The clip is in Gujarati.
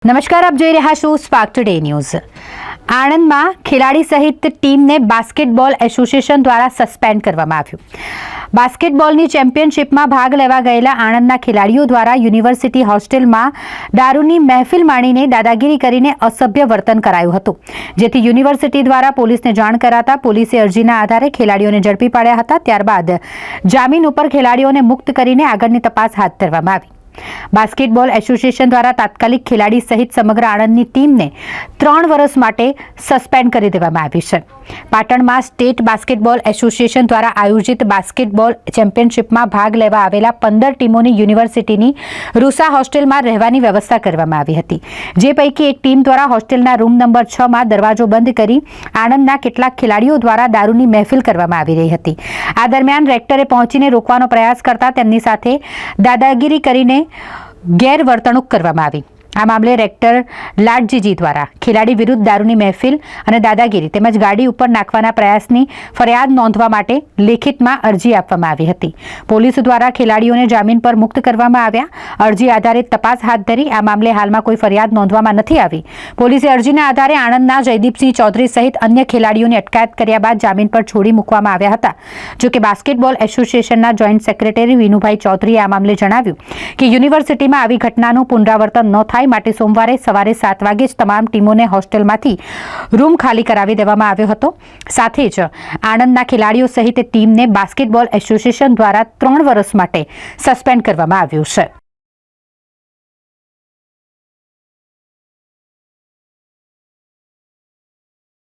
નમસ્કાર, આપ જોઈ રહ્યા છો સ્પાર્ક ટુડે ન્યૂઝ। આણંદમાં ખેલાડી સહિત ટીમને બાસ્કેટબોલ એસોસિએશન દ્વારા સસ્પેન્ડ કરવામાં આવ્યું। બાસ્કેટબોલની ચેમ્પિયનશિપમાં ભાગ લેવા ગયેલા આણંદના ખેલાડીઓ દ્વારા યુનિવર્સિટી હોસ્ટેલમાં દારૂની મહેફિલ માણીને દાદાગીરી કરીને અસભ્ય વર્તન કરાયું હતું, જેથી યુનિવર્સિટી દ્વારા પોલીસને જાણ કરાતા પોલીસે અરજીના આધારે ખેલાડીઓને ઝડપી પાડ્યા હતા। ત્યારબાદ જામીન ઉપર ખેલાડીઓને મુક્ત કરીને આગળની તપાસ હાથ ધરવામાં આવી। બાસ્કેટબોલ એસોસિએશન દ્વારા તાત્કાલિક ખેલાડી સહિત સમગ્ર આણંદની ટીમને 3 વર્ષ માટે સસ્પેન્ડ કરી દેવામાં આવી છે। પાટણમાં સ્ટેટ બાસ્કેટબોલ એસોસિએશન દ્વારા આયોજિત બાસ્કેટબોલ ચેમ્પિયનશિપમાં ભાગ લેવા આવેલા 15 ટીમોની યુનિવર્સિટીની રૂસા હોસ્ટેલમાં રહેવાની વ્યવસ્થા કરવામાં આવી હતી, જે પૈકી એક ટીમ દ્વારા હોસ્ટેલના રૂમ નંબર 6માં દરવાજો બંધ કરી આણંદના કેટલાક ખેલાડીઓ દ્વારા દારૂની મહેફિલ કરવામાં આવી રહી હતી। આ દરમિયાન રેક્ટરે પહોંચીને રોકવાનો પ્રયાસ કરતા તેમની સાથે દાદાગીરી કરીને ગેરવર્તણૂક કરવામાં આવી। આ મામલે રેક્ટર લાડજીજી દ્વારા ખેલાડી વિરુદ્ધ દારૂની મહેફિલ અને દાદાગીરી તેમજ ગાડી ઉપર નાખવાના પ્રયાસની ફરિયાદ નોંધવા માટે લેખિતમાં અરજી આપવામાં આવી હતી। પોલીસ દ્વારા ખેલાડીઓને જામીન પર મુક્ત કરવામાં આવ્યા। અરજી આધારિત તપાસ હાથ ધરી। આ મામલે હાલમાં કોઈ ફરિયાદ નોંધવામાં નથી આવી। પોલીસે અરજીના આધારે આણંદના જયદીપસિંહ ચૌધરી સહિત અન્ય ખેલાડીઓની અટકાયત કર્યા બાદ જામીન પર છોડી મૂકવામાં આવ્યા હતા। જોકે બાસ્કેટબોલ એસોસિએશનના જોઈન્ટ સેક્રેટરી વિનુભાઈ ચૌધરીએ આ મામલે જણાવ્યું કે યુનિવર્સિટીમાં આવી ઘટનાનું પુનરાવર્તન ન થાય માટે સોમવારે સવારે 7 વાગે જ તમામ ટીમોને હોસ્ટેલમાંથી રૂમ ખાલી કરાવી દેવામાં આવ્યો હતો। સાથે જ આણંદના ખેલાડીઓ સહિત ટીમને બાસ્કેટબોલ એસોસિએશન દ્વારા 3 વર્ષ માટે સસ્પેન્ડ કરવામાં આવ્યું છે।